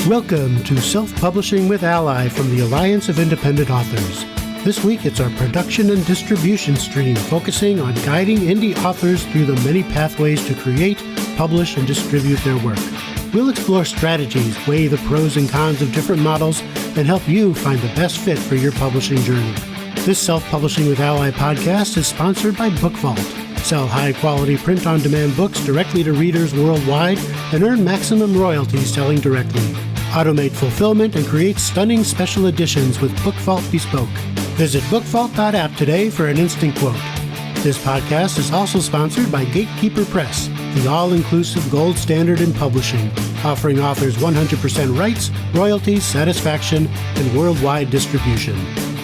Welcome to Self-Publishing with ALLi from the Alliance of Independent Authors. This week it's our production and distribution stream focusing on guiding indie authors through the many pathways to create, publish, and distribute their work. We'll explore strategies, weigh the pros and cons of different models, and help you find the best fit for your publishing journey. This Self-Publishing with ALLi podcast is sponsored by BookVault. Sell high-quality print-on-demand books directly to readers worldwide and earn maximum royalties selling directly. Automate fulfillment and create stunning special editions with BookVault Bespoke. Visit bookvault.app today for an instant quote. This podcast is also sponsored by Gatekeeper Press, the all-inclusive gold standard in publishing, offering authors 100% rights, royalties, satisfaction, and worldwide distribution.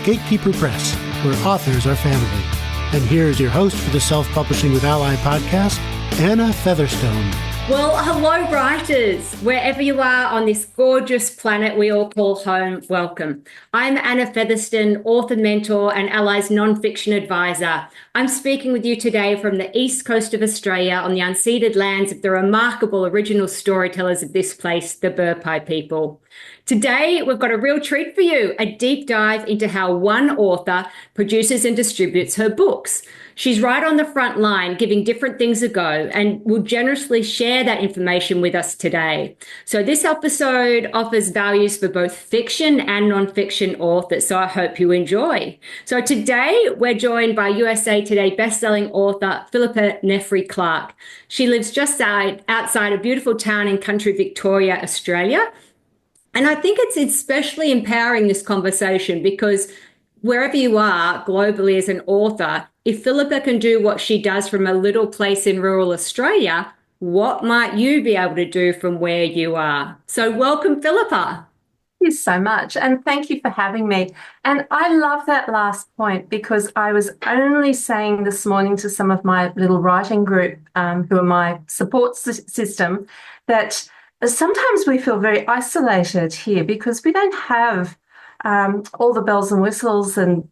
Gatekeeper Press, where authors are family. And here's your host for the Self-Publishing with ALLi podcast, Anna Featherstone. Well, hello, writers. Wherever you are on this gorgeous planet we all call home, welcome. I'm Anna Featherstone, author mentor and ALLi's non-fiction advisor. I'm speaking with you today from the east coast of Australia on the unceded lands of the remarkable original storytellers of this place, the Burpai people. Today, we've got a real treat for you, a deep dive into how one author produces and distributes her books. She's right on the front line, giving different things a go, and will generously share that information with us today. So this episode offers values for both fiction and non-fiction authors, so I hope you enjoy. So today, we're joined by USA Today bestselling author Phillipa Nefri Clark. She lives just outside a beautiful town in country Victoria, Australia. And I think it's especially empowering, this conversation, because wherever you are globally as an author, if Phillipa can do what she does from a little place in rural Australia, what might you be able to do from where you are? So welcome, Phillipa. Thank you so much. And thank you for having me. And I love that last point, because I was only saying this morning to some of my little writing group, who are my support system, that sometimes we feel very isolated here because we don't have all the bells and whistles and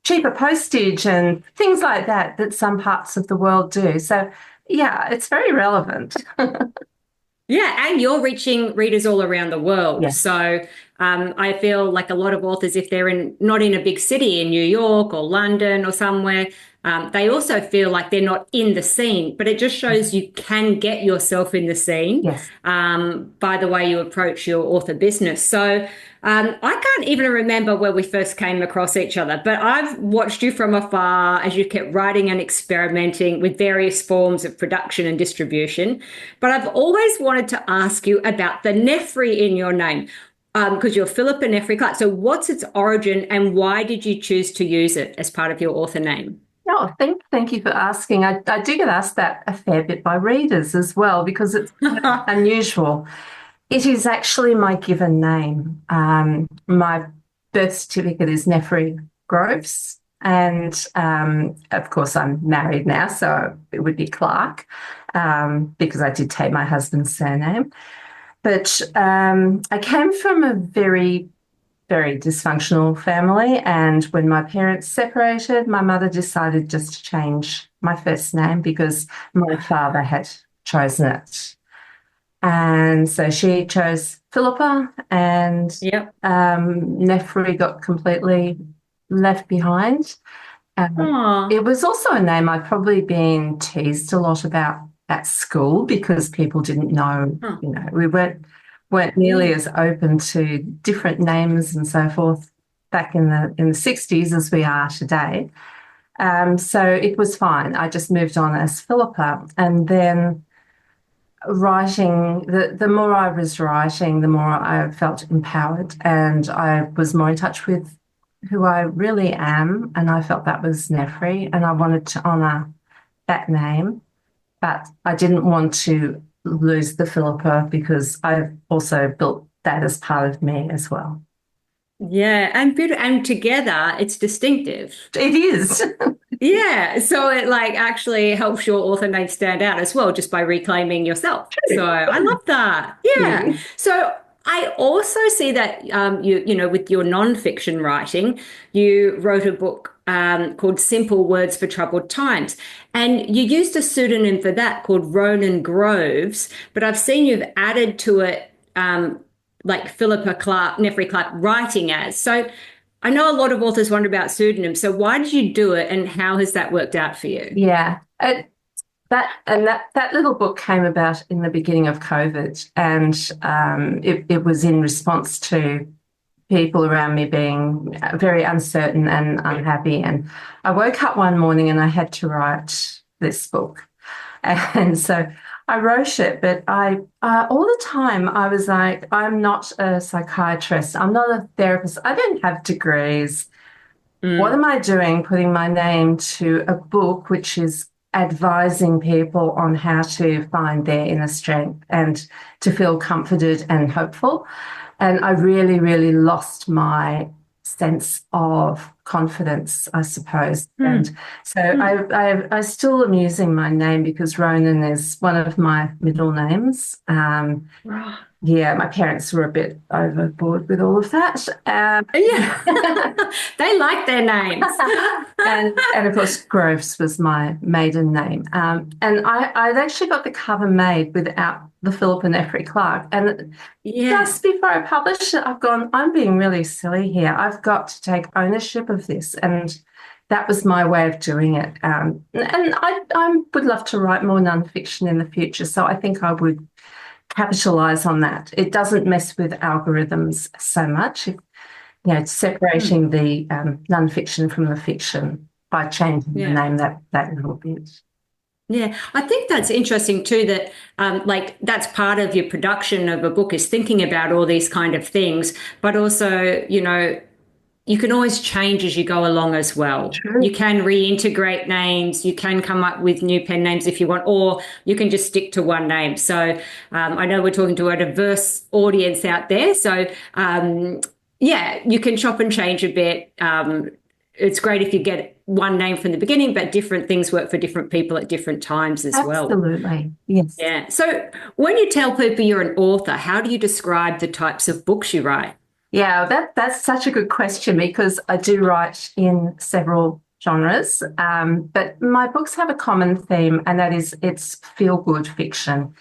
cheaper postage and things like that some parts of the world do. So, yeah, it's very relevant. Yeah, and you're reaching readers all around the world. Yes. So I feel like a lot of authors, if they're not in a big city in New York or London or somewhere, they also feel like they're not in the scene. But it just shows you can get yourself in the scene. Yes. By the way you approach your author business. So I can't even remember where we first came across each other, but I've watched you from afar as you kept writing and experimenting with various forms of production and distribution. But I've always wanted to ask you about the Nefri in your name, because you're Phillipa Nefri Clark. So what's its origin and why did you choose to use it as part of your author name? Oh, thank you for asking. I do get asked that a fair bit by readers as well, because it's unusual. It is actually my given name. My birth certificate is Nefri Groves, and of course I'm married now, so it would be Clark, because I did take my husband's surname. But I came from a very, very dysfunctional family, and when my parents separated, my mother decided just to change my first name because my father had chosen it. And so she chose Phillipa, and Nefri got completely left behind. It was also a name I'd probably been teased a lot about at school because people didn't know, we weren't nearly as open to different names and so forth back in the 60s as we are today. So it was fine. I just moved on as Phillipa, and then writing, the more I was writing, the more I felt empowered, and I was more in touch with who I really am, and I felt that was Nefri, and I wanted to honour that name, but I didn't want to lose the Phillipa because I've also built that as part of me as well. Yeah, and together it's distinctive. It is. Yeah, so it actually helps your author name stand out as well, just by reclaiming yourself. True. So I love that. Yeah. So I also see that you with your non-fiction writing, you wrote a book called Simple Words for Troubled Times, and you used a pseudonym for that called Ronan Groves. But I've seen you've added to it like Nefri Clark writing as. So I know a lot of authors wonder about pseudonyms. So why did you do it, and how has that worked out for you? Yeah. That little book came about in the beginning of COVID, and it was in response to people around me being very uncertain and unhappy. And I woke up one morning and I had to write this book. And so I wrote it, but I all the time I was like, I'm not a psychiatrist. I'm not a therapist. I don't have degrees. What am I doing putting my name to a book which is advising people on how to find their inner strength and to feel comforted and hopeful? And I really, really lost my sense of confidence, I suppose. And so I still am using my name because Ronan is one of my middle names. Right. Yeah, my parents were a bit overboard with all of that. Yeah, they like their names. and of course, Groves was my maiden name. And I'd actually got the cover made without the Phillipa Nefri Clark. And just before I published it, I've gone, I'm being really silly here. I've got to take ownership of this. And that was my way of doing it. And I would love to write more nonfiction in the future. So I think I would capitalize on that. It doesn't mess with algorithms so much. It's separating the nonfiction from the fiction by changing the name that little bit. Yeah, I think that's interesting too, that like that's part of your production of a book, is thinking about all these kind of things, but also, you can always change as you go along as well. True. You can reintegrate names, you can come up with new pen names if you want, or you can just stick to one name. So I know we're talking to a diverse audience out there. So you can chop and change a bit. It's great if you get one name from the beginning, but different things work for different people at different times as well. Absolutely, yes. Yeah. So when you tell people you're an author, how do you describe the types of books you write? Yeah, that's such a good question, because I do write in several genres, but my books have a common theme, and that is it's feel-good fiction.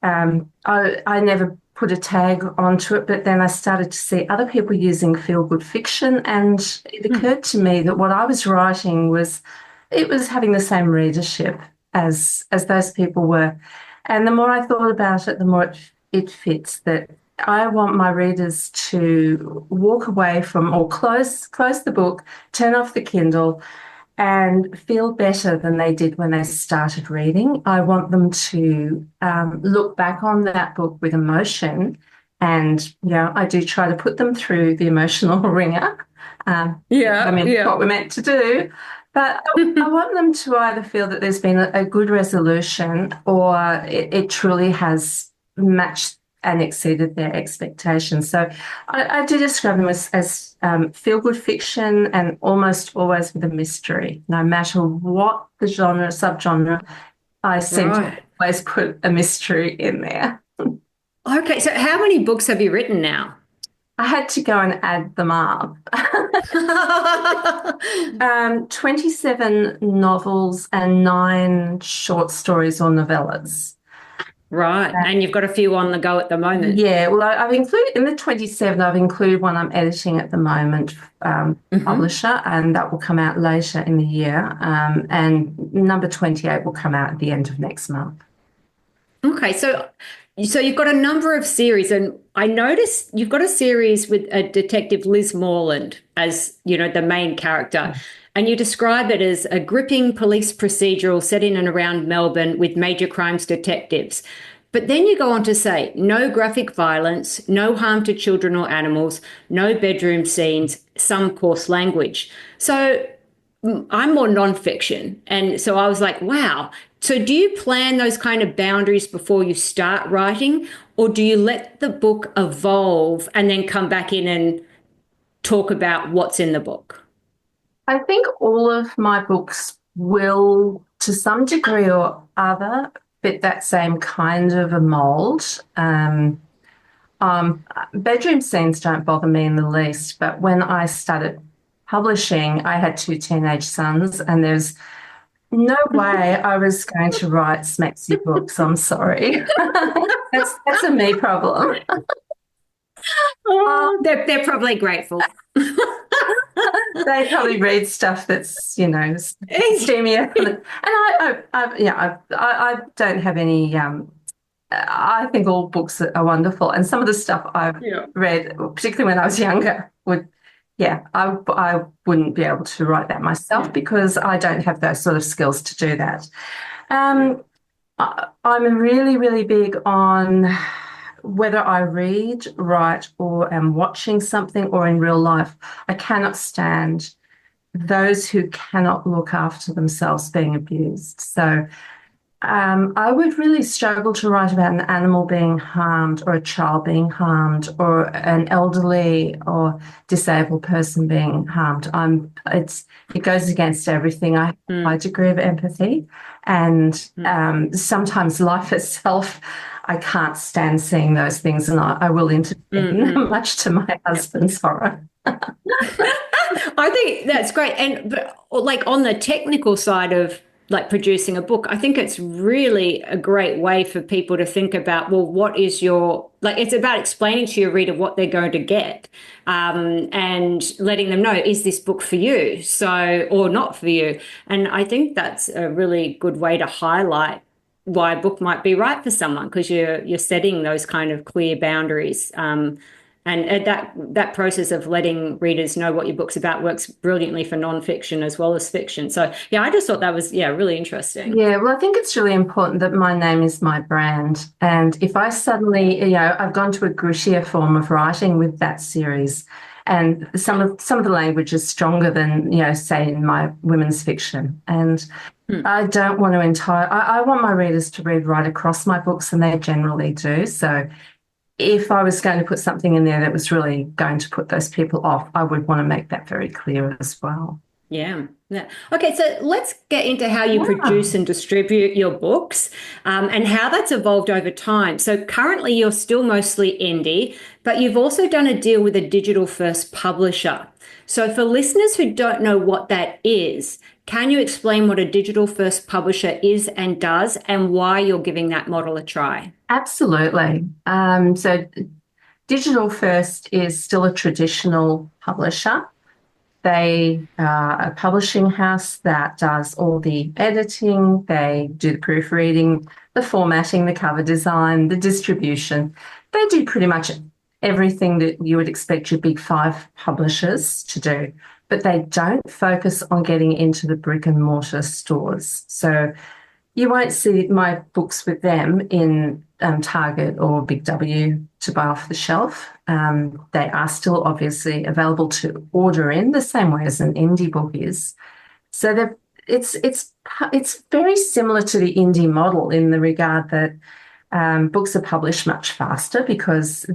I never put a tag onto it, but then I started to see other people using feel-good fiction, and it occurred to me that what I was writing was having the same readership as those people were. And the more I thought about it, the more it fits that I want my readers to walk away from, or close the book, turn off the Kindle, and feel better than they did when they started reading. I want them to look back on that book with emotion, and I do try to put them through the emotional ringer. What we're meant to do. But I want them to either feel that there's been a good resolution, or it truly has matched and exceeded their expectations. So I do describe them as feel-good fiction, and almost always with a mystery. No matter what the subgenre, I seem to always put a mystery in there. Okay, so how many books have you written now? I had to go and add them up. 27 novels and 9 short stories or novellas. Right, and you've got a few on the go at the moment. Yeah, well, I've included in the 27, I've included one I'm editing at the moment, publisher, and that will come out later in the year. And number 28 will come out at the end of next month. Okay, so you've got a number of series, and I noticed you've got a series with a detective, Liz Morland, as the main character. And you describe it as a gripping police procedural set in and around Melbourne with major crimes detectives. But then you go on to say, no graphic violence, no harm to children or animals, no bedroom scenes, some coarse language. So I'm more nonfiction. And so I was like, wow. So do you plan those kind of boundaries before you start writing, or do you let the book evolve and then come back in and talk about what's in the book? I think all of my books will, to some degree or other, fit that same kind of a mould. Bedroom scenes don't bother me in the least, but when I started publishing, I had 2 teenage sons, and there's no way I was going to write smexy books. I'm sorry. That's a me problem. Oh, they're probably grateful. They probably read stuff that's, steamier. And I don't have any. I think all books are wonderful, and some of the stuff I've Yeah. read, particularly when I was younger, I wouldn't be able to write that myself because I don't have those sort of skills to do that. I'm really, really big on whether I read, write, or am watching something or in real life. I cannot stand those who cannot look after themselves being abused. So I would really struggle to write about an animal being harmed or a child being harmed or an elderly or disabled person being harmed. It goes against everything. I have a high degree of empathy, and sometimes life itself, I can't stand seeing those things, and I will intervene, much to my husband's horror. I think that's great. But like on the technical side of like producing a book, I think it's really a great way for people to think about, well, what is it's about explaining to your reader what they're going to get, and letting them know, is this book for you? So, or not for you. And I think that's a really good way to highlight why a book might be right for someone, because you're setting those kind of clear boundaries. And that process of letting readers know what your book's about works brilliantly for nonfiction as well as fiction. So yeah, I just thought that was really interesting. Yeah, well, I think it's really important that my name is my brand. And if I suddenly, I've gone to a grittier form of writing with that series, and some of the language is stronger than, say in my women's fiction. And I don't want to I want my readers to read right across my books, and they generally do. So if I was going to put something in there that was really going to put those people off, I would want to make that very clear as well. Yeah. Okay, so let's get into how you produce and distribute your books, and how that's evolved over time. So currently you're still mostly indie, but you've also done a deal with a digital first publisher. So for listeners who don't know what that is, can you explain what a digital first publisher is and does, and why you're giving that model a try? Absolutely. So Digital First is still a traditional publisher. They are a publishing house that does all the editing, they do the proofreading, the formatting, the cover design, the distribution. They do pretty much everything that you would expect your big five publishers to do, but they don't focus on getting into the brick and mortar stores. So you won't see my books with them in Target or Big W to buy off the shelf. They are still obviously available to order in the same way as an indie book is. So it's very similar to the indie model in the regard that books are published much faster because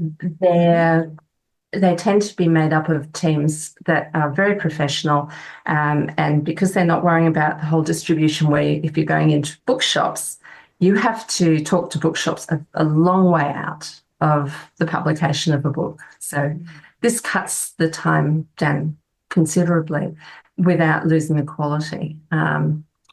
they tend to be made up of teams that are very professional, and because they're not worrying about the whole distribution where if you're going into bookshops, you have to talk to bookshops a long way out of the publication of a book. So this cuts the time down considerably without losing the quality.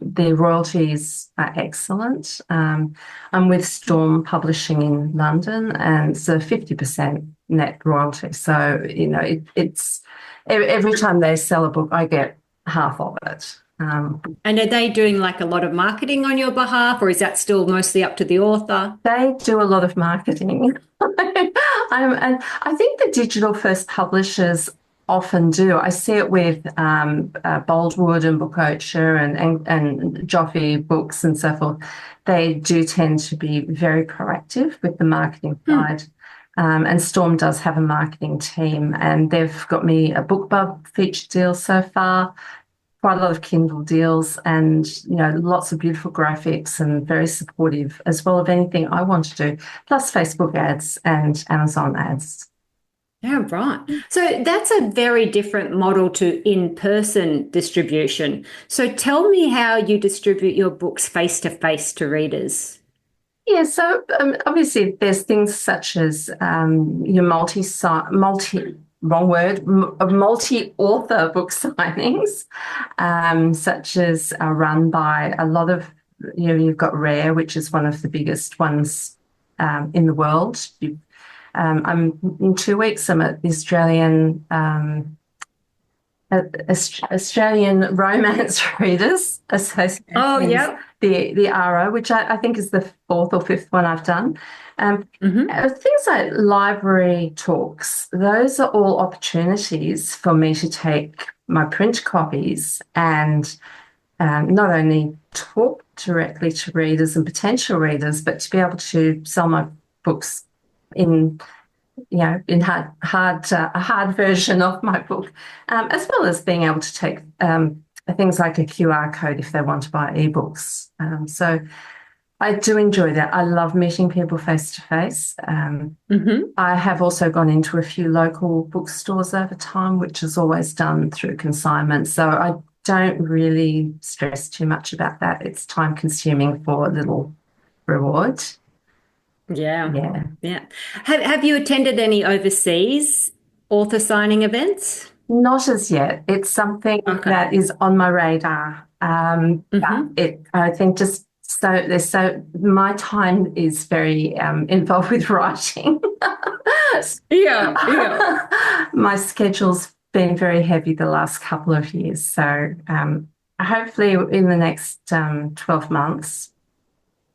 The royalties are excellent. I'm with Storm Publishing in London, and it's a 50% net royalty. So, it's every time they sell a book, I get half of it. And are they doing like a lot of marketing on your behalf, or is that still mostly up to the author? They do a lot of marketing. And I think the digital first publishers often do. I see it with Boldwood and Book Ocher and Joffe Books and so forth. They do tend to be very proactive with the marketing side. And Storm does have a marketing team, and they've got me a BookBub feature deal so far, quite a lot of Kindle deals, and lots of beautiful graphics, and very supportive as well of anything I want to do, plus Facebook ads and Amazon ads. Yeah, right. So that's a very different model to in-person distribution. So tell me how you distribute your books face-to-face to readers. Yeah, so obviously there's things such as your multi-author book signings, such as are run by a lot of, you've got Rare, which is one of the biggest ones in the world. In 2 weeks, I'm at the Australian Romance Readers Association, Oh, yeah. the ARO, which I think is the fourth or fifth one I've done. Things like library talks, those are all opportunities for me to take my print copies and not only talk directly to readers and potential readers, but to be able to sell my books in a hard version of my book, as well as being able to take things like a QR code if they want to buy ebooks. So I do enjoy that. I love meeting people face to face. I have also gone into a few local bookstores over time, which is always done through consignment. So I don't really stress too much about that. It's time consuming for a little reward. Yeah. Have you attended any overseas author signing events? Not as yet. It's something that is on my radar. I think just my time is very involved with writing. My schedule's been very heavy the last couple of years. So hopefully in the next 12 months.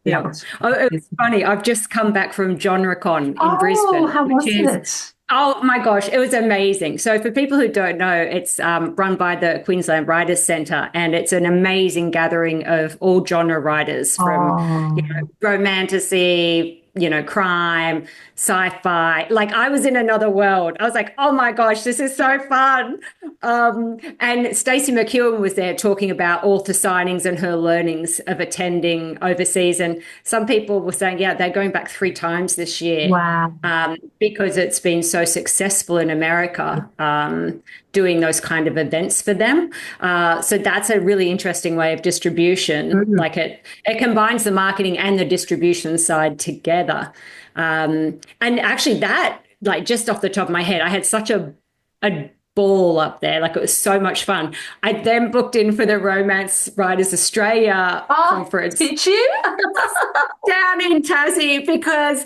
Yeah. Oh, it's funny. I've just come back from GenreCon in Brisbane. How was it? Oh my gosh, it was amazing. So for people who don't know, it's run by the Queensland Writers Centre, and it's an amazing gathering of all genre writers from romantasy, crime, sci-fi. Like, I was in another world. I was like, oh my gosh, this is so fun. And Stacey McEwen was there talking about author signings and her learnings of attending overseas. And some people were saying, they're going back 3 times this year. Wow. Because it's been so successful in America, doing those kind of events for them. So that's a really interesting way of distribution. Like it combines the marketing and the distribution side together. And actually that, like, just off the top of my head, I had such a ball up there. Like, it was so much fun. I then booked in for the Romance Writers Australia conference. Did you? Down in Tassie, because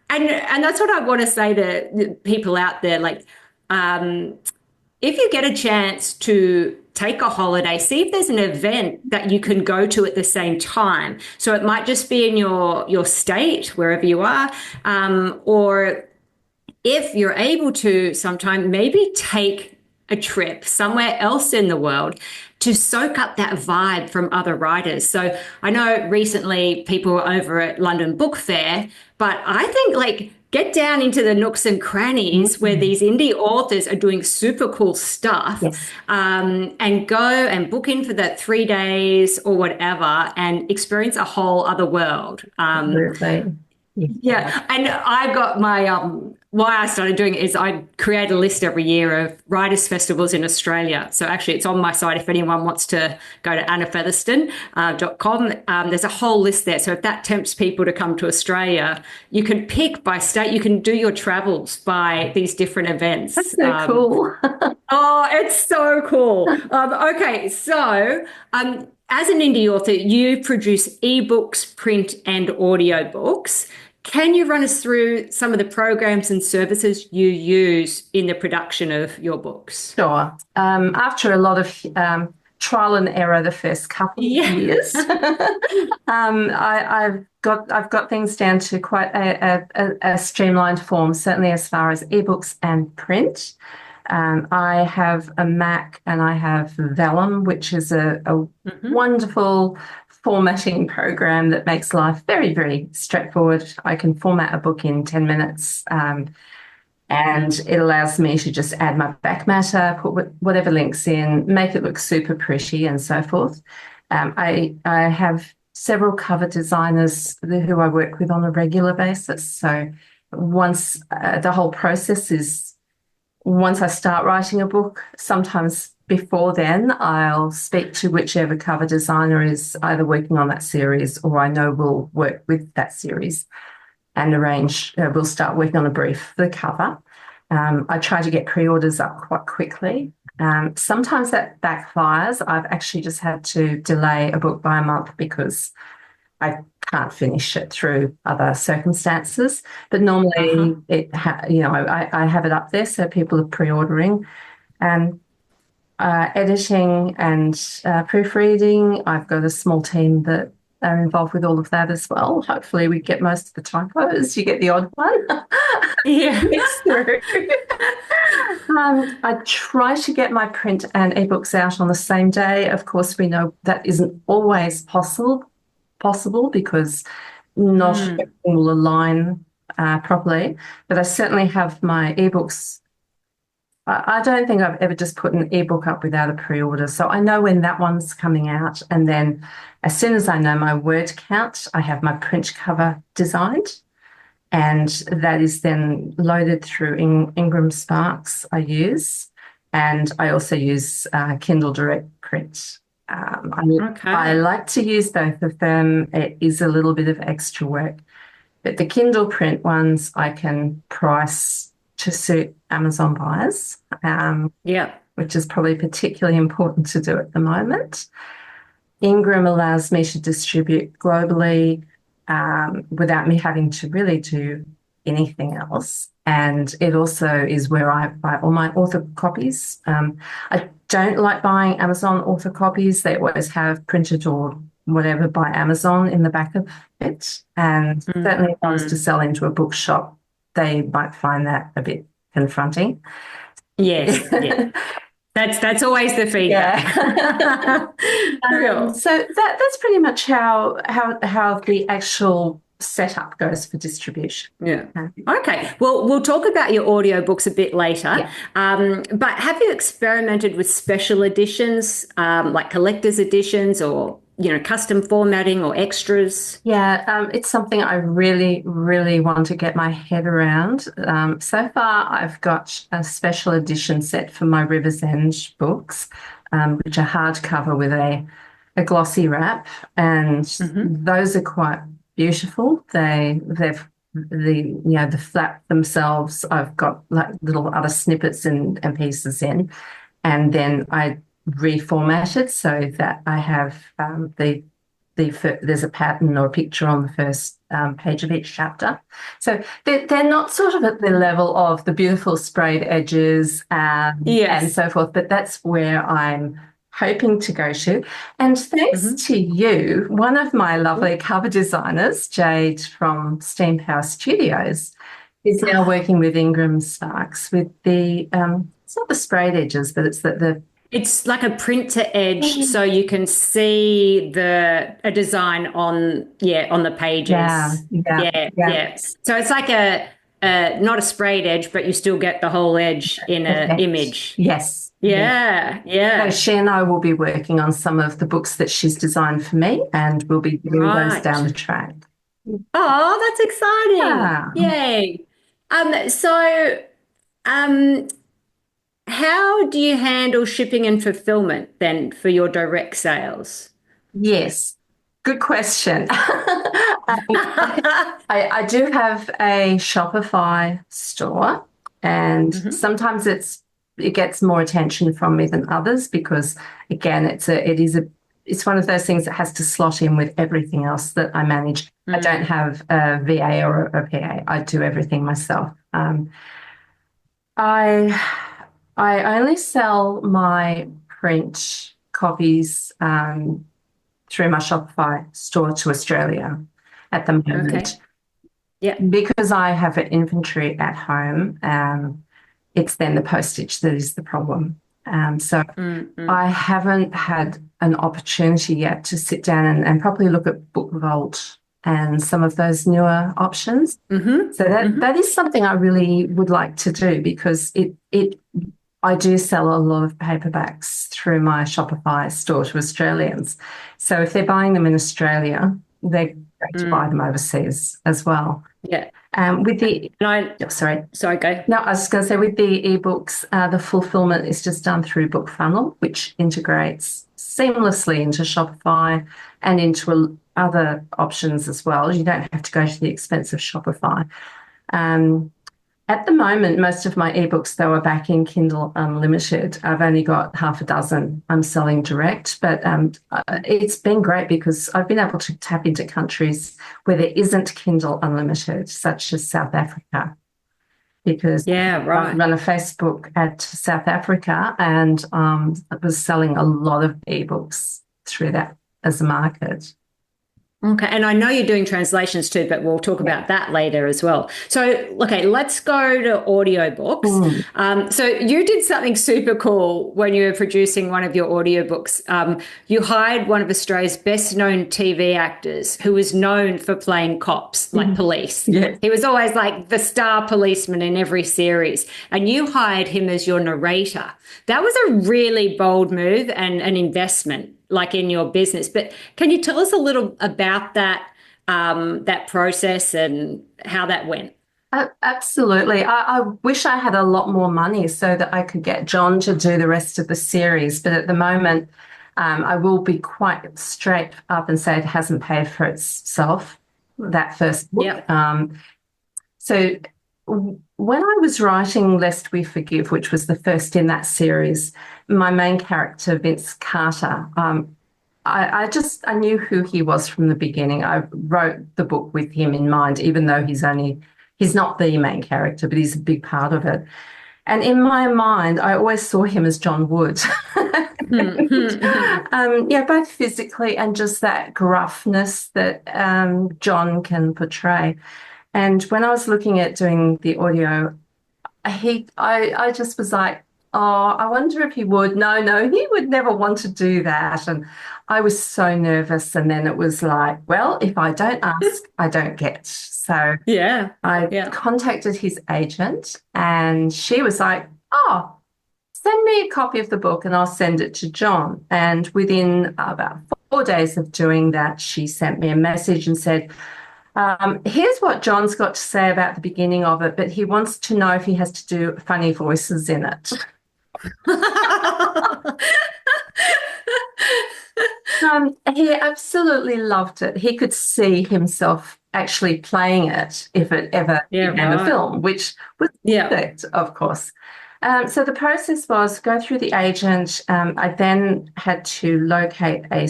and that's what I want to say to people out there. Like, if you get a chance to take a holiday, see if there's an event that you can go to at the same time. So it might just be in your state, wherever you are, or if you're able to sometime, maybe take a trip somewhere else in the world to soak up that vibe from other writers. So I know recently people were over at London Book Fair, but I think, like, get down into the nooks and crannies where these indie authors are doing super cool stuff, and go and book in for that 3 days or whatever and experience a whole other world. Absolutely. Yeah. And I've got my, why I started doing it is I create a list every year of writers' festivals in Australia. So actually it's on my site if anyone wants to go to annafeatherstone.com. There's a whole list there. So if that tempts people to come to Australia, you can pick by state, you can do your travels by these different events. That's so cool. Oh, it's so cool. Okay. So, as an indie author, you produce ebooks, print, and audiobooks. Can you run us through some of the programs and services you use in the production of your books? Sure. After a lot of trial and error the first couple of years, I've got things down to quite a streamlined form, certainly as far as ebooks and print. I have a Mac and I have Vellum, which is a wonderful formatting program that makes life very, very straightforward. I can format a book in 10 minutes, and it allows me to just add my back matter, put whatever links in, make it look super pretty and so forth. I have several cover designers who I work with on a regular basis. So once the whole process is, once I start writing a book, sometimes before then, I'll speak to whichever cover designer is either working on that series or I know will work with that series and arrange, we'll start working on a brief for the cover. I try to get pre-orders up quite quickly. Sometimes that backfires. I've actually just had to delay a book by a month because I can't finish it through other circumstances. But normally, I have it up there, so people are pre-ordering. Editing and proofreading, I've got a small team that are involved with all of that as well. Hopefully, we get most of the typos. You get the odd one. Yeah. It's through. I try to get my print and ebooks out on the same day. Of course, we know that isn't always possible because not everything will align properly. But I certainly have my ebooks. I don't think I've ever just put an ebook up without a pre-order. So I know when that one's coming out. And then as soon as I know my word count, I have my print cover designed. And that is then loaded through Ingram Sparks I use. And I also use Kindle Direct Print. I like to use both of them. It is a little bit of extra work. But the Kindle print ones I can price to suit Amazon buyers, which is probably particularly important to do at the moment. Ingram allows me to distribute globally without me having to really do anything else. And it also is where I buy all my author copies. I don't like buying Amazon author copies. They always have printed or whatever by Amazon in the back of it. And certainly if I was to sell into a bookshop, they might find that a bit confronting. Yes, yeah. That's always the feedback. Yeah. So that's pretty much how the actual setup goes for distribution. Yeah. Okay. Well, we'll talk about your audiobooks a bit later. Yeah. But have you experimented with special editions, like collector's editions or custom formatting or extras? Yeah, it's something I really, really want to get my head around. So far, I've got a special edition set for my River's End books, which are hardcover with a glossy wrap, and those are quite beautiful. The flap themselves, I've got like little other snippets and pieces in, and then I reformatted so that I have there's a pattern or a picture on the first page of each chapter. So they're not sort of at the level of the beautiful sprayed edges and so forth, but that's where I'm hoping to go to. And thanks to you, one of my lovely cover designers, Jade from Steam Power Studios, is now working with Ingram Sparks with the it's not the sprayed edges, but it's it's like a print to edge, so you can see a design on the pages. Yeah. So it's like not a sprayed edge, but you still get the whole edge in an image. Yes. Yeah. So she and I will be working on some of the books that she's designed for me, and we'll be doing those down the track. Oh, that's exciting! Yay! How do you handle shipping and fulfillment then for your direct sales? Yes, good question. I do have a Shopify store, and sometimes it gets more attention from me than others because, again, it's one of those things that has to slot in with everything else that I manage. I don't have a VA or a PA. I do everything myself. I only sell my print copies through my Shopify store to Australia at the moment. Okay. Yeah. Because I have an inventory at home, it's then the postage that is the problem. I haven't had an opportunity yet to sit down and properly look at Book Vault and some of those newer options. So that is something I really would like to do because I do sell a lot of paperbacks through my Shopify store to Australians. So if they're buying them in Australia, they're going to buy them overseas as well. Yeah. Sorry, go. No, I was just going to say with the ebooks, the fulfillment is just done through BookFunnel, which integrates seamlessly into Shopify and into other options as well. You don't have to go to the expense of Shopify. And At the moment, most of my ebooks, though, are back in Kindle Unlimited. I've only got half a dozen I'm selling direct, but it's been great because I've been able to tap into countries where there isn't Kindle Unlimited, such as South Africa, because Yeah, I right. run a Facebook ad to South Africa, and I was selling a lot of ebooks through that as a market. Okay, and I know you're doing translations too, but we'll talk Yeah. about that later as well. So, okay, let's go to audiobooks. Mm. So you did something super cool when you were producing one of your audiobooks. You hired one of Australia's best-known TV actors who was known for playing cops, like police. Yes. He was always like the star policeman in every series, and you hired him as your narrator. That was a really bold move and an investment, like in your business. But can you tell us a little about that process and how that went? Absolutely. I wish I had a lot more money so that I could get John to do the rest of the series. But at the moment, I will be quite straight up and say it hasn't paid for itself, that first book. Yeah. So when I was writing Lest We Forgive, which was the first in that series, my main character, Vince Carter, I knew who he was from the beginning. I wrote the book with him in mind, even though he's not the main character, but he's a big part of it. And in my mind, I always saw him as John Wood. Yeah, both physically and just that gruffness that John can portray. And when I was looking at doing the audio, I just was like, oh, I wonder if he would. No, he would never want to do that. And I was so nervous. And then it was like, well, if I don't ask, I don't get. So Yeah. I Yeah. contacted his agent, and she was like, oh, send me a copy of the book and I'll send it to John. And within about 4 days of doing that, she sent me a message and said, here's what John's got to say about the beginning of it, but he wants to know if he has to do funny voices in it. He absolutely loved it. He could see himself actually playing it if it ever Yeah, became a right. film, which was Yeah. perfect, of course. So the process was go through the agent. I then had to locate a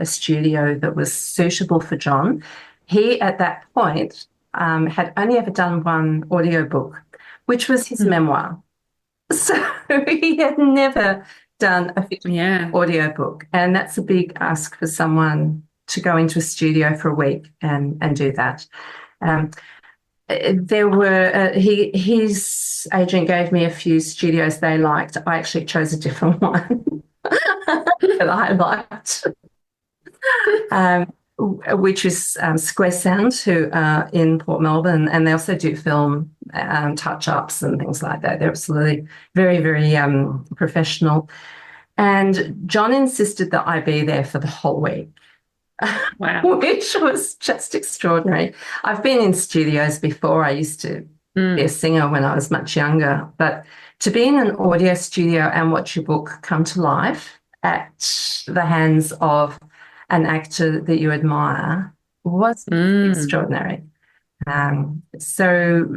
studio that was suitable for John. He, at that point, had only ever done one audiobook, which was his memoir. So he had never done a fiction Yeah. audiobook. And that's a big ask for someone to go into a studio for a week and do that. There were his agent gave me a few studios they liked. I actually chose a different one that I liked, which is Square Sound, who are in Port Melbourne, and they also do film touch-ups and things like that. They're absolutely very, very professional. And John insisted that I be there for the whole week. Wow. Which was just extraordinary. I've been in studios before. I used to be a singer when I was much younger, but to be in an audio studio and watch your book come to life at the hands of an actor that you admire was extraordinary. So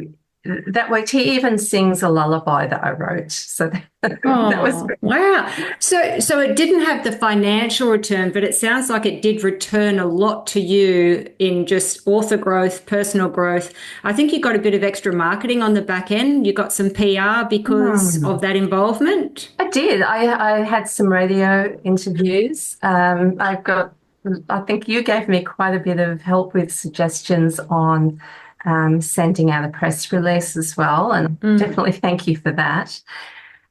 that worked. He even sings a lullaby that I wrote. So that was great. Wow. So it didn't have the financial return, but it sounds like it did return a lot to you in just author growth, personal growth. I think you got a bit of extra marketing on the back end. You got some PR because of that involvement. I did. I had some radio interviews. I think you gave me quite a bit of help with suggestions on sending out a press release as well, and definitely thank you for that.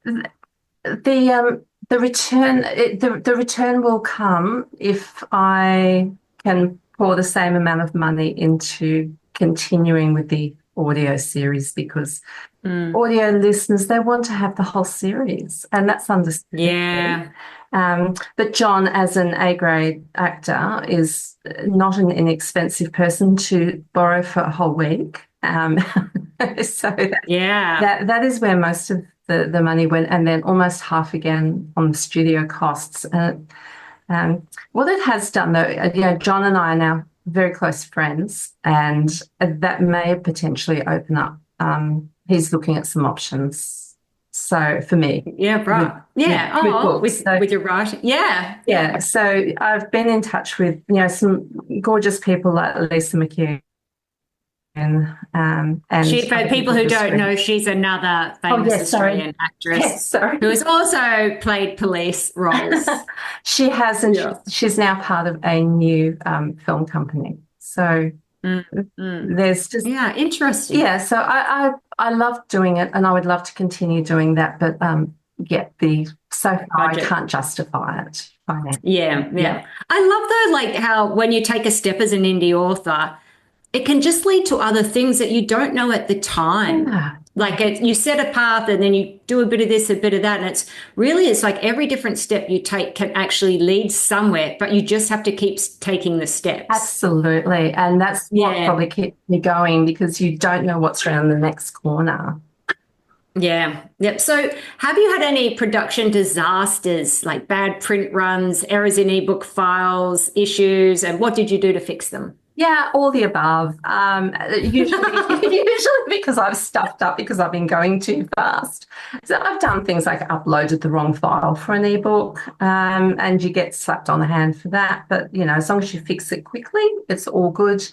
The return will come if I can pour the same amount of money into continuing with the audio series, because audio listeners, they want to have the whole series, and that's understandable. Yeah. But John, as an A-grade actor, is not an inexpensive person to borrow for a whole week. So that is where most of the money went, and then almost half again on the studio costs. What it has done, though, John and I are now very close friends, and that may potentially open up he's looking at some options. So for me, Yeah, right. Yeah. with Oh, books. So, with your writing. Yeah. yeah. So I've been in touch with, some gorgeous people like Lisa McHugh and She, for other people people who just don't read. know, she's another Oh, famous yes, sorry. Australian actress Yes, sorry. who has also played police roles. She has, and Yeah. she's now part of a new film company. So Mm, mm. there's just, Yeah, interesting. yeah. So I love doing it, and I would love to continue doing that. But so far I Budget. can't justify it financially. Yeah, Yeah. yeah. I love though, like how when you take a step as an indie author, it can just lead to other things that you don't know at the time. Yeah. Like you set a path and then you do a bit of this, a bit of that. And it's like every different step you take can actually lead somewhere, but you just have to keep taking the steps. Absolutely. And that's what Yeah. probably keeps me going, because you don't know what's around the next corner. Yeah. Yep. So have you had any production disasters, like bad print runs, errors in ebook files, issues, and what did you do to fix them? Yeah, all the above. Usually because I've stuffed up because I've been going too fast. So I've done things like uploaded the wrong file for an ebook, and you get slapped on the hand for that. But as long as you fix it quickly, it's all good.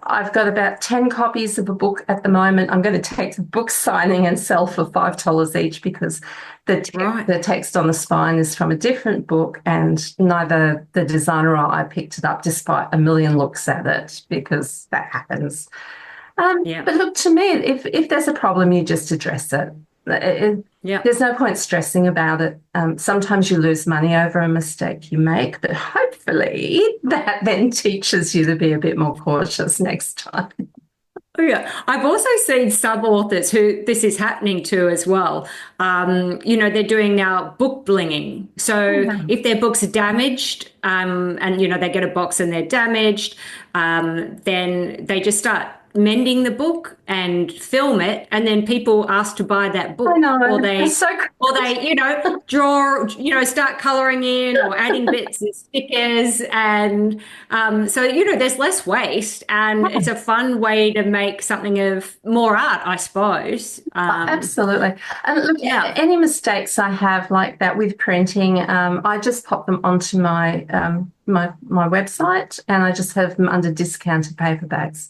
I've got about 10 copies of a book at the moment. I'm going to take to book signing and sell for $5 each, because the text on the spine is from a different book, and neither the designer or I picked it up despite a million looks at it, because that happens. Yeah. But look, to me, if there's a problem, you just address it. Yeah. There's no point stressing about it. Sometimes you lose money over a mistake you make, but hopefully that then teaches you to be a bit more cautious next time. Oh, yeah. I've also seen some authors who this is happening to as well. They're doing now book blinging. So if their books are damaged, and they get a box and they're damaged, then they just start mending the book and film it, and then people ask to buy that book. I know. Or they, It's so draw, start colouring in or adding bits and stickers. And so, there's less waste, and it's a fun way to make something of more art, I suppose. Absolutely. And look, any mistakes I have like that with printing, I just pop them onto my my website, and I just have them under discounted paperbacks.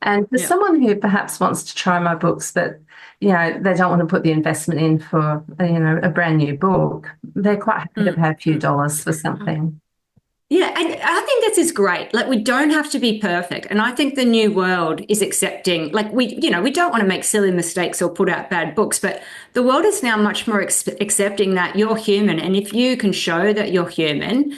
And for someone who perhaps wants to try my books, but they don't want to put the investment in for a brand new book, they're quite happy to pay a few dollars for something. Yeah, and I think this is great. Like, we don't have to be perfect, and I think the new world is accepting. Like, we don't want to make silly mistakes or put out bad books, but the world is now much more accepting that you're human, and if you can show that you're human.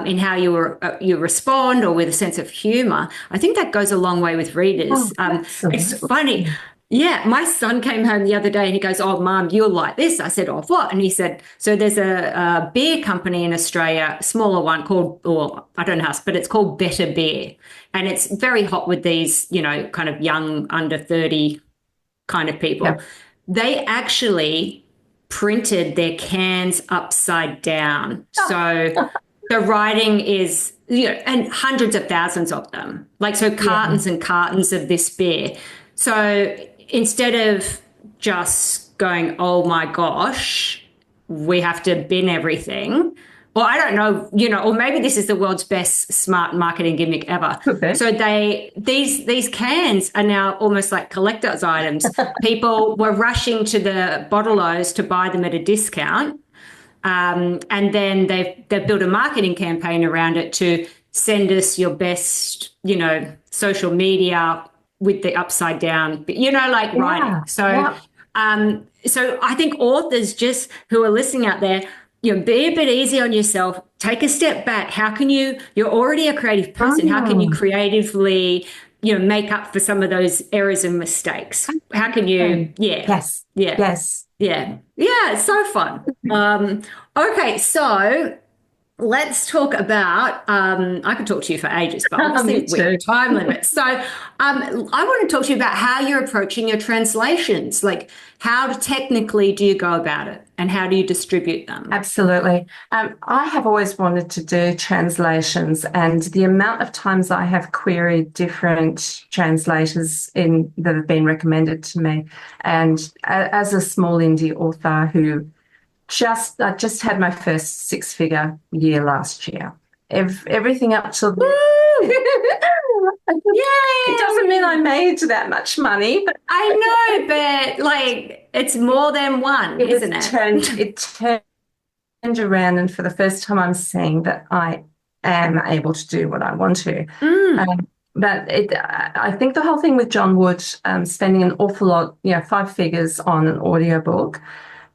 In how you respond, or with a sense of humor, I think that goes a long way with readers. It's funny. Yeah, my son came home the other day and he goes, "Oh, Mum, you'll like this." I said, "Oh, what?" And he said, "So there's a beer company in Australia, a smaller one called, or I don't know, but it's called Better Beer, and it's very hot with these, kind of young under 30 kind of people. Yep. They actually printed their cans upside down, so." The writing is, and hundreds of thousands of them, cartons and cartons of this beer. So instead of just going, "Oh my gosh, we have to bin everything," or I don't know, or maybe this is the world's best smart marketing gimmick ever. Okay. So these cans are now almost like collector's items. People were rushing to the bottle-os to buy them at a discount. And then they've built a marketing campaign around it to send us your best, social media with the upside down, writing. So, so I think authors just who are listening out there, be a bit easy on yourself. Take a step back. How can you're already a creative person. How can you creatively, make up for some of those errors and mistakes? How can you, Yes. Yeah, it's so fun. Okay, so let's talk about, I could talk to you for ages, but Me obviously we have too. time limits. So I want to talk to you about how you're approaching your translations. Like, how technically do you go about it and how do you distribute them? Absolutely. I have always wanted to do translations, and the amount of times I have queried different translators that have been recommended to me, and as a small indie author who I just had my first six-figure year last year. Everything up till Woo! it doesn't mean I made that much money, but I know, but like it's more than one, isn't it? It turned around, and for the first time, I'm seeing that I am able to do what I want to. But I think the whole thing with John Wood spending an awful lot, 5 figures on an audiobook,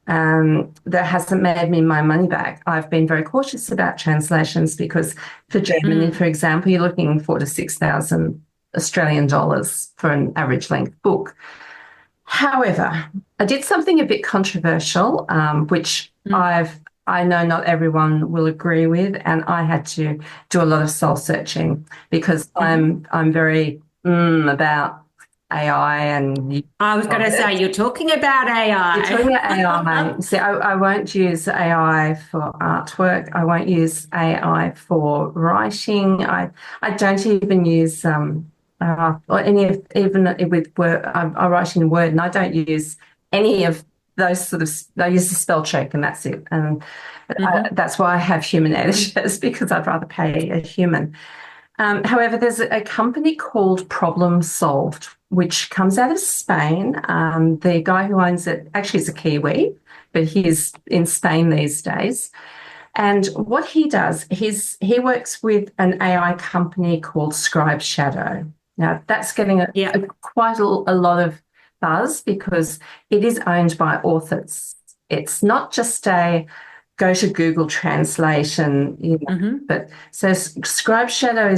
that hasn't made me my money back. I've been very cautious about translations because for Germany, for example, you're looking 4,000 to 6,000 Australian dollars for an average length book. However, I did something a bit controversial, which I know not everyone will agree with, and I had to do a lot of soul searching because I'm very about AI, and I was going to say, you're talking about AI. you're talking about AI. See, I won't use AI for artwork. I won't use AI for writing. I don't even use or any of, even with Word. I write in Word, and I don't use any of those sort of. I use the spell check, and that's it. And that's why I have human editors, because I'd rather pay a human. However, there's a company called Problem Solved, which comes out of Spain. The guy who owns it actually is a Kiwi, but he's in Spain these days. And what he does, he works with an AI company called Scribe Shadow. Now, that's getting quite a lot of buzz because it is owned by authors. It's not just a go to Google Translation, but so Scribe Shadow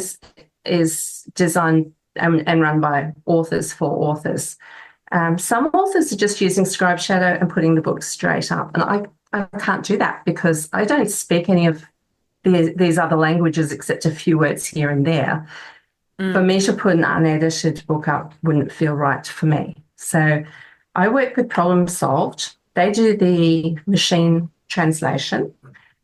is designed and run by authors for authors. Some authors are just using Scribe Shadow and putting the book straight up, and I can't do that because I don't speak any of these other languages except a few words here and there. For me to put an unedited book up wouldn't feel right for me. So I work with Problem Solved. They do the machine translation,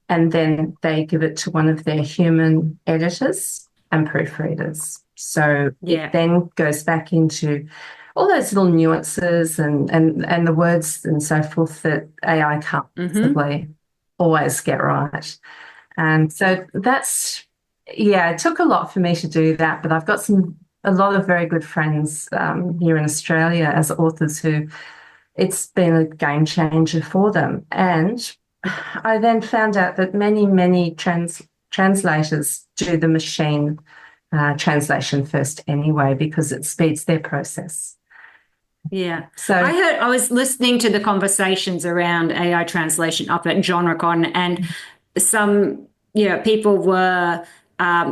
and then they give it to one of their human editors and proofreaders. So it then goes back into all those little nuances and the words and so forth that AI can't possibly always get right. And so that's, it took a lot for me to do that, but I've got a lot of very good friends here in Australia as authors who it's been a game changer for them. And I then found out that many translators do the machine translation first anyway because it speeds their process. Yeah. So I was listening to the conversations around AI translation up at GenreCon, and some people were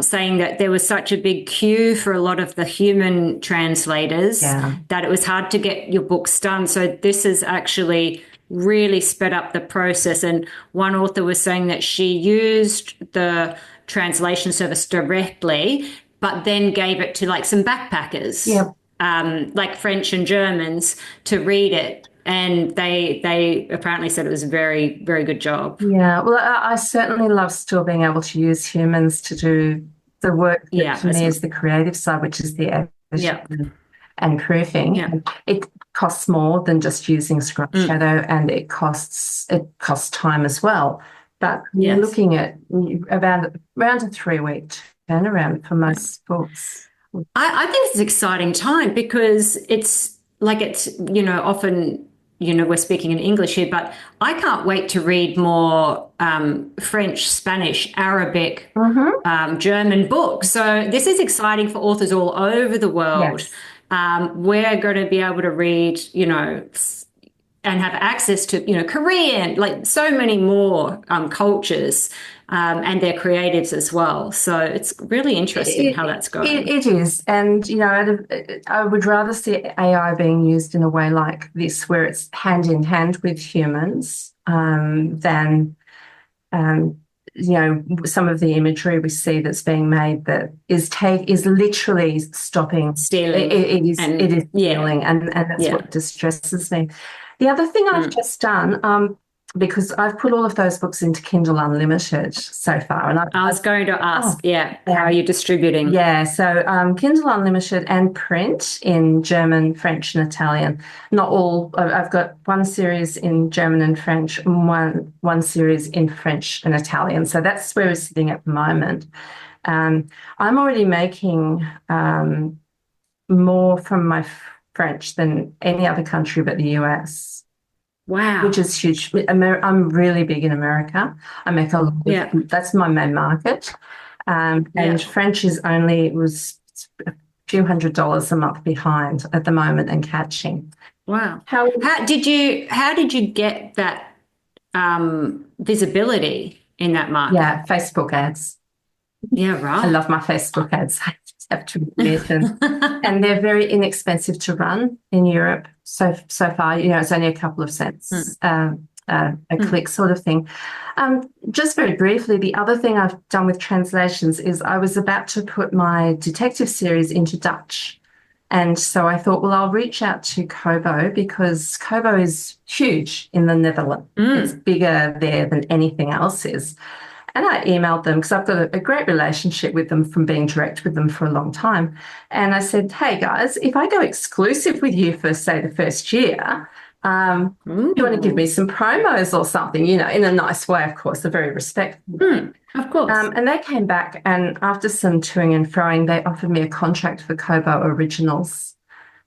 saying that there was such a big queue for a lot of the human translators that it was hard to get your books done. So this has actually really sped up the process. And one author was saying that she used the translation service directly, but then gave it to like some backpackers, like French and Germans, to read it. And they apparently said it was a very, very good job. Yeah, well, I certainly love still being able to use humans to do the work that for me is the creative side, which is the editing and proofing. Yeah. It costs more than just using Scribe Shadow, and it costs time as well. But you're looking at around a 3-week turnaround for most books. I think it's an exciting time because it's often, we're speaking in English here, but I can't wait to read more French, Spanish, Arabic, German books. So this is exciting for authors all over the world. Yes. We're going to be able to read, and have access to, Korean, like so many more cultures and their creatives as well. So it's really interesting how that's going. It is. And, I would rather see AI being used in a way like this, where it's hand in hand with humans, than some of the imagery we see that's being made that is literally stopping. Stealing. It is stealing, and that's what distresses me. The other thing I've just done, because I've put all of those books into Kindle Unlimited so far, and I was going to ask, how are you distributing? Yeah, so Kindle Unlimited and print in German, French, and Italian. Not all. I've got one series in German and French, and one series in French and Italian. So that's where we're sitting at the moment. I'm already making more from my French than any other country but the US. Wow. Which is huge. I'm really big in America. I make a lot of, that's my main market. And French was a few $100s a month behind at the moment and catching. Wow. How did you get that visibility in that market? Yeah, Facebook ads. Yeah, right. I love my Facebook ads. I have to admit, and they're very inexpensive to run in Europe. So far, it's only a couple of cents a click sort of thing. Just very briefly, the other thing I've done with translations is I was about to put my detective series into Dutch. And so I thought, well, I'll reach out to Kobo because Kobo is huge in the Netherlands. It's bigger there than anything else is. And I emailed them because I've got a great relationship with them from being direct with them for a long time. And I said, hey, guys, if I go exclusive with you for, say, the first year, you want to give me some promos or something, in a nice way, of course, they're very respectful. Of course. And they came back and after some toing and froing, they offered me a contract for Kobo Originals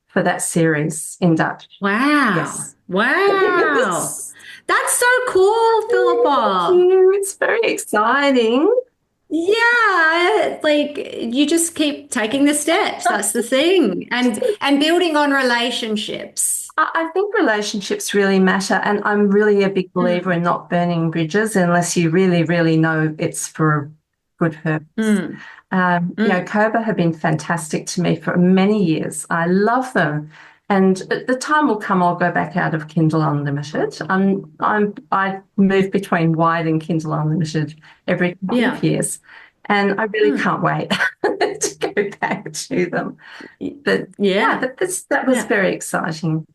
for that series in Dutch. Wow. Yes. Wow. That's so cool, Phillipa. Thank you. It's very exciting. Yeah, like you just keep taking the steps. That's the thing. And building on relationships. I think relationships really matter, and I'm really a big believer in not burning bridges unless you really, really know it's for a good purpose. Kobo have been fantastic to me for many years. I love them. And the time will come I'll go back out of Kindle Unlimited. I move between Wide and Kindle Unlimited every couple of years. And I really can't wait to go back to them. But that was very exciting.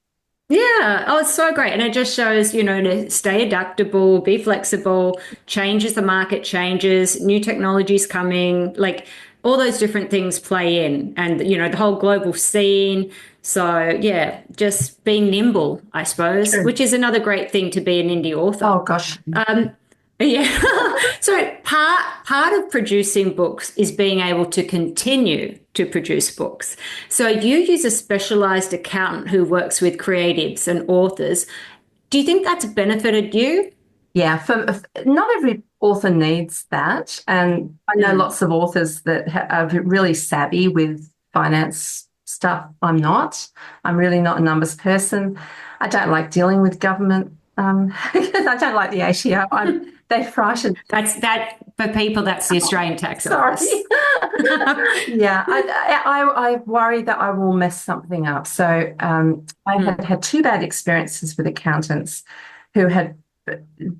Yeah. Oh, it's so great. And it just shows, to stay adaptable, be flexible, changes the market changes, new technologies coming, like all those different things play in and, the whole global scene. So, just being nimble, I suppose, which is another great thing to be an indie author. Oh, gosh. So part of producing books is being able to continue to produce books. So you use a specialized accountant who works with creatives and authors. Do you think that's benefited you? Yeah, not every author needs that. And I know lots of authors that are really savvy with finance stuff. I'm not. I'm really not a numbers person. I don't like dealing with government. I don't like the ATO. They frighten. That for people. That's the Australian tax office. Sorry. Yeah, I worry that I will mess something up. So I had two bad experiences with accountants who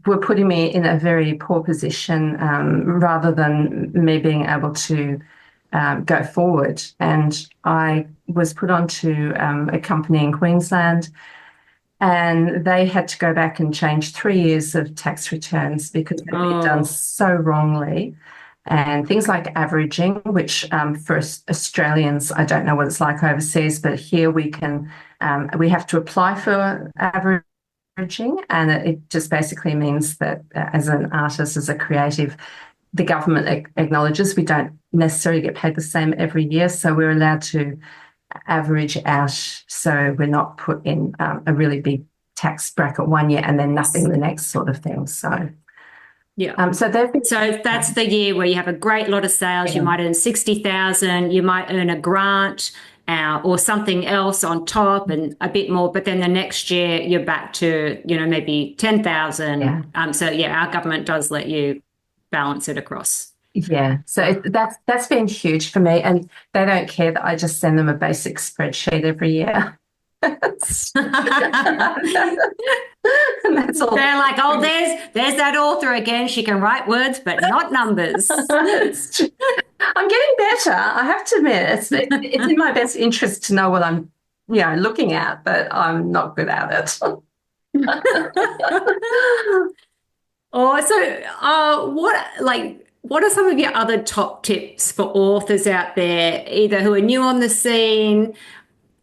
were putting me in a very poor position rather than me being able to go forward. And I was put onto a company in Queensland, and they had to go back and change 3 years of tax returns because they'd been done so wrongly. And things like averaging, which for Australians, I don't know what it's like overseas, but here we have to apply for averaging, and it just basically means that as an artist, as a creative, the government acknowledges we don't necessarily get paid the same every year, so we're allowed to average out so we're not put in a really big tax bracket one year and then nothing the next sort of thing. So so that's the year where you have a great lot of sales. You might earn 60,000. You might earn a grant or something else on top and a bit more. But then the next year you're back to maybe 10,000. Our government does let you balance it across. Yeah, so that's been huge for me, and they don't care that I just send them a basic spreadsheet every year. books. And that's all. They're like, oh, there's that author again. She can write words, but not numbers. I'm getting better. I have to admit, it's in my best interest to know what I'm, looking at, but I'm not good at it. What are some of your other top tips for authors out there, either who are new on the scene,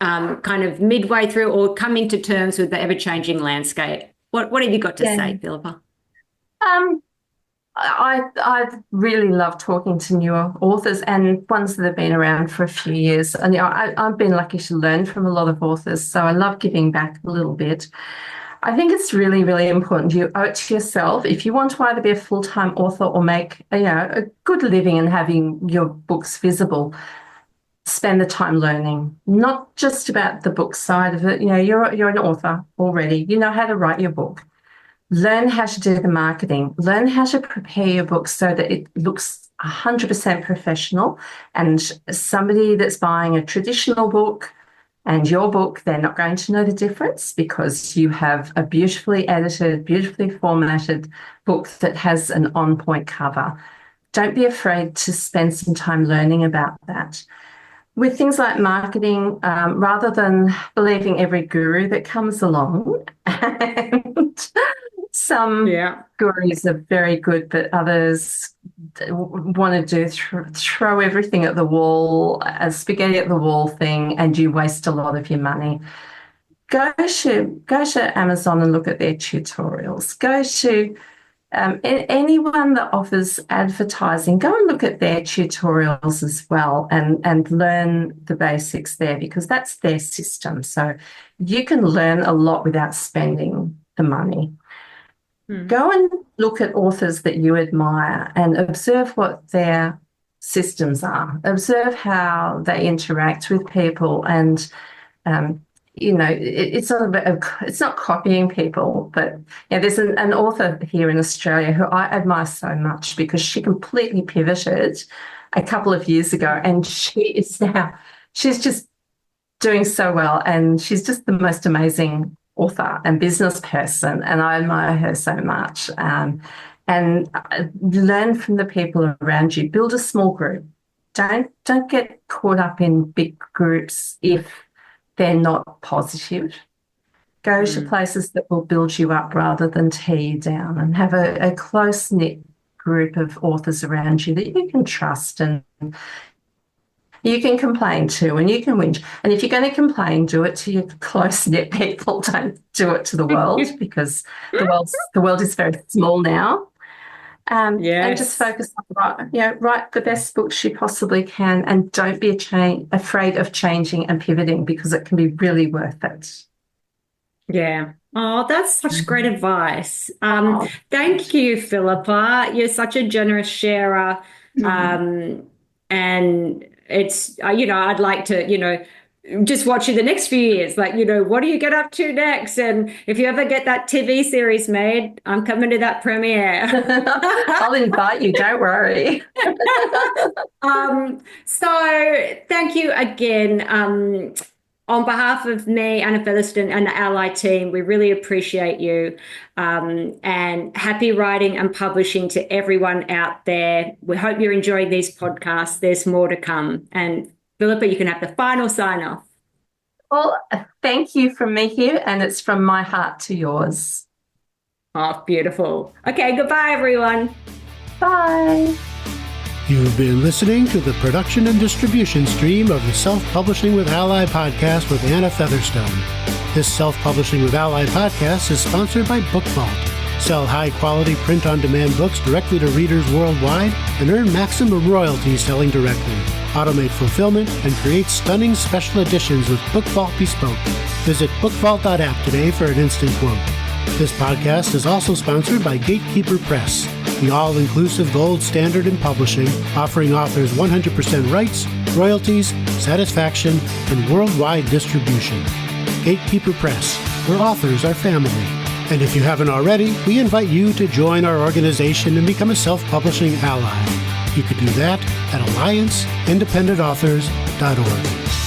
kind of midway through, or coming to terms with the ever-changing landscape? What have you got to say, Phillipa? I really love talking to newer authors and ones that have been around for a few years. And I've been lucky to learn from a lot of authors, so I love giving back a little bit. I think it's really, really important you owe it to yourself. If you want to either be a full-time author or make a good living and having your books visible, spend the time learning, not just about the book side of it. You're an author already. You know how to write your book. Learn how to do the marketing. Learn how to prepare your book so that it looks 100% professional. And somebody that's buying a traditional book and your book, they're not going to know the difference because you have a beautifully edited, beautifully formatted book that has an on-point cover. Don't be afraid to spend some time learning about that. With things like marketing, rather than believing every guru that comes along, and some gurus are very good, but others want to throw everything at the wall, a spaghetti at the wall thing, and you waste a lot of your money. Go to Amazon and look at their tutorials. Go to anyone that offers advertising, go and look at their tutorials as well and learn the basics there, because that's their system. So you can learn a lot without spending the money. Go and look at authors that you admire and observe what their systems are. Observe how they interact with people, and it's not copying people, but there's an author here in Australia who I admire so much because she completely pivoted a couple of years ago, and she's just doing so well, and she's just the most amazing author and business person, and I admire her so much. And learn from the people around you. Build a small group. Don't get caught up in big groups if they're not positive. Go to places that will build you up rather than tear you down, and have a close-knit group of authors around you that you can trust and you can complain to, and you can whinge. And if you're going to complain, do it to your close-knit people. Don't do it to the world, because the world is very small now. And just focus on write the best books you possibly can, and don't be afraid of changing and pivoting, because it can be really worth it. Yeah. Oh, that's such great advice. Thank you, Phillipa. You're such a generous sharer. And it's, I'd like to, just watch you the next few years. Like, what do you get up to next? And if you ever get that TV series made, I'm coming to that premiere. I'll invite you, don't worry. So thank you again. On behalf of me, Anna Featherstone, and the ALLi team, we really appreciate you. And happy writing and publishing to everyone out there. We hope you're enjoying these podcasts. There's more to come. And Phillipa, you can have the final sign off. Well, thank you from me here, and it's from my heart to yours. Oh, beautiful. Okay, goodbye, everyone. Bye. You've been listening to the production and distribution stream of the Self-Publishing with ALLi podcast with Anna Featherstone. This Self-Publishing with ALLi podcast is sponsored by Book Vault. Sell high-quality print-on-demand books directly to readers worldwide and earn maximum royalties selling directly. Automate fulfillment and create stunning special editions with Book Vault Bespoke. Visit bookvault.app today for an instant quote. This podcast is also sponsored by Gatekeeper Press, the all-inclusive gold standard in publishing, offering authors 100% rights, royalties, satisfaction, and worldwide distribution. Gatekeeper Press, where authors are family. And if you haven't already, we invite you to join our organization and become a self-publishing ally. You could do that at allianceindependentauthors.org.